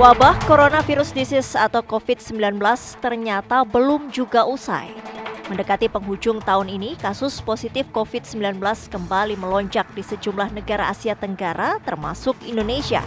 Wabah coronavirus disease atau COVID-19 ternyata belum juga usai. Mendekati penghujung tahun ini, kasus positif COVID-19 kembali melonjak di sejumlah negara Asia Tenggara, termasuk Indonesia.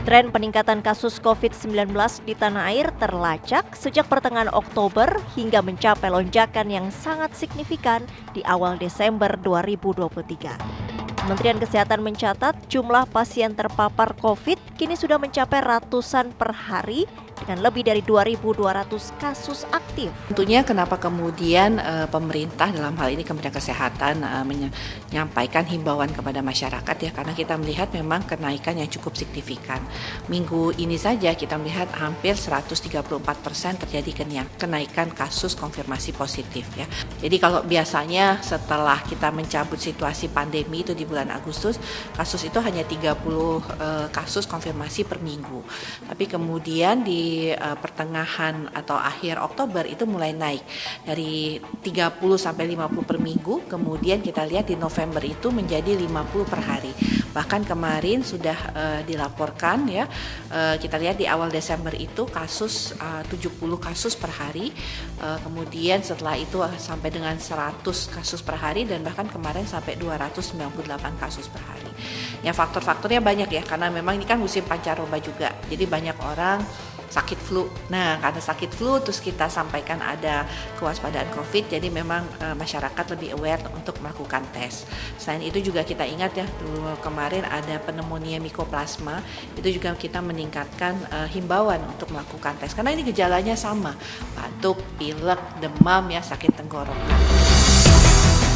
Tren peningkatan kasus COVID-19 di tanah air terlacak sejak pertengahan Oktober hingga mencapai lonjakan yang sangat signifikan di awal Desember 2023. Kementerian Kesehatan mencatat jumlah pasien terpapar COVID kini sudah mencapai ratusan per hari dengan lebih dari 2.200 kasus aktif. Tentunya kenapa kemudian pemerintah dalam hal ini Kementerian Kesehatan menyampaikan himbauan kepada masyarakat ya, karena kita melihat memang kenaikan yang cukup signifikan. Minggu ini saja kita melihat hampir 134% terjadi kenaikan kasus konfirmasi positif ya. Jadi kalau biasanya setelah kita mencabut situasi pandemi itu di bulan Agustus, kasus itu hanya 30 kasus konfirmasi per minggu. Tapi kemudian di pertengahan atau akhir Oktober itu mulai naik dari 30 sampai 50 per minggu, kemudian kita lihat di November itu menjadi 50 per hari. Bahkan kemarin sudah dilaporkan ya, kita lihat di awal Desember itu kasus 70 kasus per hari, kemudian setelah itu sampai dengan 100 kasus per hari dan bahkan kemarin sampai 298 kasus per hari. Ya faktor-faktornya banyak ya, karena memang ini kan musim pancaroba juga, jadi banyak orang sakit flu. Nah, karena sakit flu terus kita sampaikan ada kewaspadaan COVID, jadi memang masyarakat lebih aware untuk melakukan tes. Selain itu juga kita ingat ya, dulu kemarin ada pneumonia mikoplasma, itu juga kita meningkatkan himbauan untuk melakukan tes. Karena ini gejalanya sama, batuk, pilek, demam ya, sakit tenggorokan.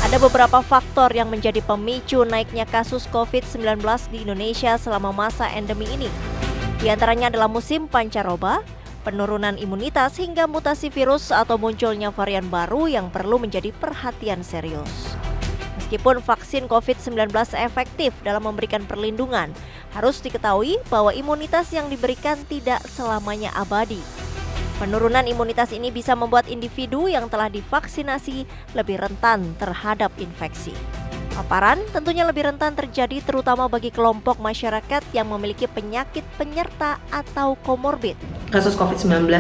Ada beberapa faktor yang menjadi pemicu naiknya kasus COVID-19 di Indonesia selama masa endemi ini. Di antaranya adalah musim pancaroba, penurunan imunitas hingga mutasi virus atau munculnya varian baru yang perlu menjadi perhatian serius. Meskipun vaksin COVID-19 efektif dalam memberikan perlindungan, harus diketahui bahwa imunitas yang diberikan tidak selamanya abadi. Penurunan imunitas ini bisa membuat individu yang telah divaksinasi lebih rentan terhadap infeksi. Paparan tentunya lebih rentan terjadi terutama bagi kelompok masyarakat yang memiliki penyakit penyerta atau komorbid. Kasus COVID-19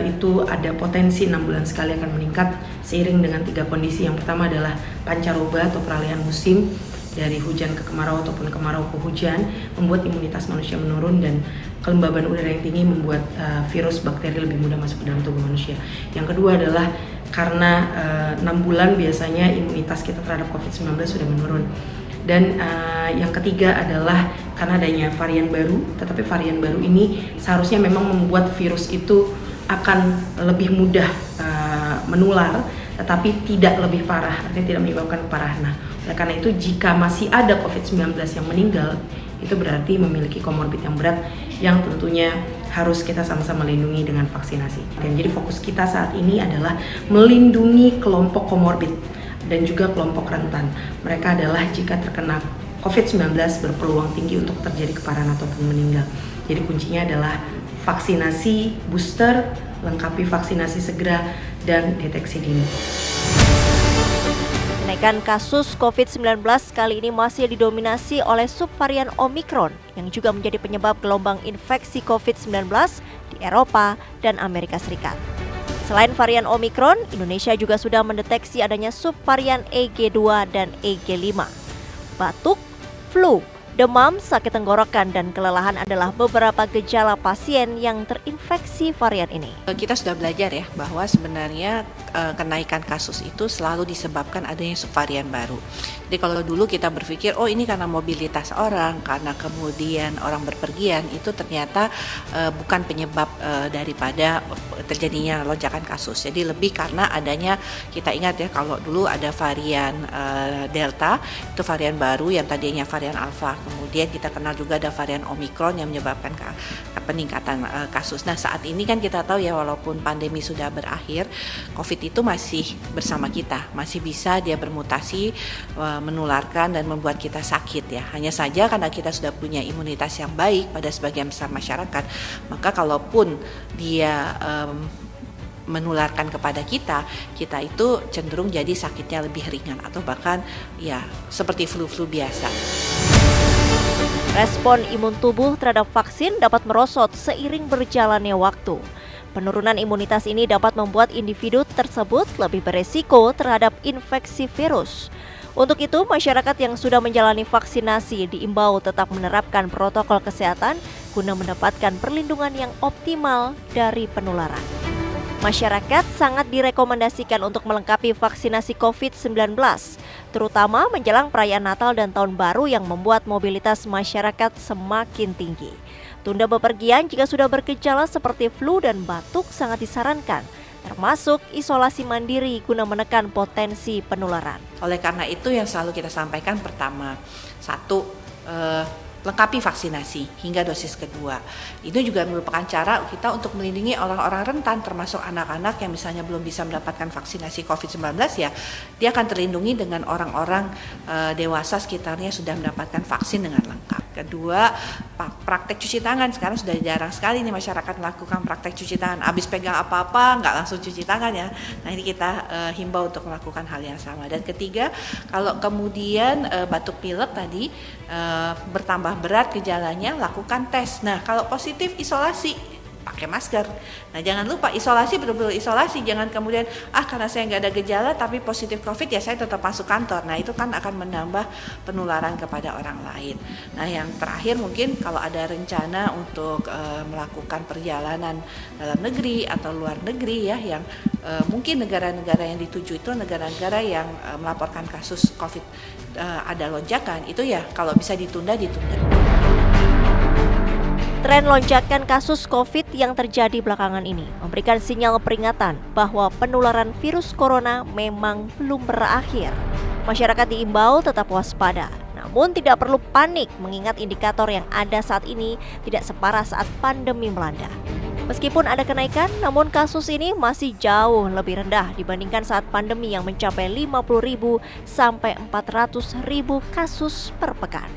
itu ada potensi 6 bulan sekali akan meningkat seiring dengan 3 kondisi. Yang pertama adalah pancaroba atau peralihan musim dari hujan ke kemarau ataupun kemarau ke hujan, membuat imunitas manusia menurun dan kelembaban udara yang tinggi membuat virus bakteri lebih mudah masuk ke dalam tubuh manusia. Yang kedua adalah karena 6 bulan biasanya imunitas kita terhadap COVID-19 sudah menurun. Dan yang ketiga adalah karena adanya varian baru, tetapi varian baru ini seharusnya memang membuat virus itu akan lebih mudah menular, tetapi tidak lebih parah, artinya tidak menyebabkan keparahan. Nah, oleh karena itu jika masih ada COVID-19 yang meninggal, itu berarti memiliki komorbid yang berat yang tentunya harus kita sama-sama lindungi dengan vaksinasi. Dan jadi fokus kita saat ini adalah melindungi kelompok komorbid dan juga kelompok rentan. Mereka adalah jika terkena COVID-19 berpeluang tinggi untuk terjadi keparahan ataupun meninggal. Jadi kuncinya adalah vaksinasi booster, lengkapi vaksinasi segera, dan deteksi dini. Kenaikan kasus COVID-19 kali ini masih didominasi oleh subvarian Omicron yang juga menjadi penyebab gelombang infeksi COVID-19 di Eropa dan Amerika Serikat. Selain varian Omicron, Indonesia juga sudah mendeteksi adanya subvarian EG2 dan EG5. Batuk, flu, demam, sakit tenggorokan, dan kelelahan adalah beberapa gejala pasien yang terinfeksi varian ini. Kita sudah belajar ya bahwa sebenarnya kenaikan kasus itu selalu disebabkan adanya subvarian baru. Jadi kalau dulu kita berpikir, oh ini karena mobilitas orang, karena kemudian orang berpergian, itu ternyata bukan penyebab daripada terjadinya lonjakan kasus. Jadi lebih karena adanya, kita ingat ya kalau dulu ada varian Delta, itu varian baru yang tadinya varian Alpha. Kemudian kita kenal juga ada varian Omicron yang menyebabkan peningkatan kasus. Nah saat ini kan kita tahu ya, walaupun pandemi sudah berakhir, COVID itu masih bersama kita, masih bisa dia bermutasi, menularkan dan membuat kita sakit ya. Hanya saja karena kita sudah punya imunitas yang baik pada sebagian besar masyarakat, maka kalaupun dia menularkan kepada kita itu cenderung jadi sakitnya lebih ringan atau bahkan ya seperti flu-flu biasa. Respon imun tubuh terhadap vaksin dapat merosot seiring berjalannya waktu. Penurunan imunitas ini dapat membuat individu tersebut lebih beresiko terhadap infeksi virus. Untuk itu, masyarakat yang sudah menjalani vaksinasi diimbau tetap menerapkan protokol kesehatan guna mendapatkan perlindungan yang optimal dari penularan. Masyarakat sangat direkomendasikan untuk melengkapi vaksinasi COVID-19, terutama menjelang perayaan Natal dan Tahun Baru yang membuat mobilitas masyarakat semakin tinggi. Tunda bepergian jika sudah bergejala seperti flu dan batuk sangat disarankan, termasuk isolasi mandiri guna menekan potensi penularan. Oleh karena itu yang selalu kita sampaikan pertama, lengkapi vaksinasi hingga dosis kedua. Itu juga merupakan cara kita untuk melindungi orang-orang rentan termasuk anak-anak yang misalnya belum bisa mendapatkan vaksinasi COVID-19 ya, dia akan terlindungi dengan orang-orang dewasa sekitarnya sudah mendapatkan vaksin dengan lengkap. Kedua, praktek cuci tangan. Sekarang sudah jarang sekali nih masyarakat melakukan praktek cuci tangan. Habis pegang apa-apa nggak langsung cuci tangan ya. Nah ini kita himbau untuk melakukan hal yang sama. Dan ketiga, kalau kemudian batuk pilek tadi bertambah berat gejalanya, lakukan tes. Nah, kalau positif isolasi, pakai masker. Nah, jangan lupa isolasi, betul-betul isolasi. Jangan kemudian karena saya nggak ada gejala tapi positif COVID ya saya tetap masuk kantor. Nah, itu kan akan menambah penularan kepada orang lain. Nah, yang terakhir mungkin kalau ada rencana untuk melakukan perjalanan dalam negeri atau luar negeri ya, yang mungkin negara-negara yang dituju itu negara-negara yang melaporkan kasus COVID ada lonjakan, itu ya kalau bisa ditunda. Tren lonjakan kasus COVID yang terjadi belakangan ini memberikan sinyal peringatan bahwa penularan virus corona memang belum berakhir. Masyarakat diimbau tetap waspada, namun tidak perlu panik mengingat indikator yang ada saat ini tidak separah saat pandemi melanda. Meskipun ada kenaikan, namun kasus ini masih jauh lebih rendah dibandingkan saat pandemi yang mencapai 50.000 sampai 400.000 kasus per pekan.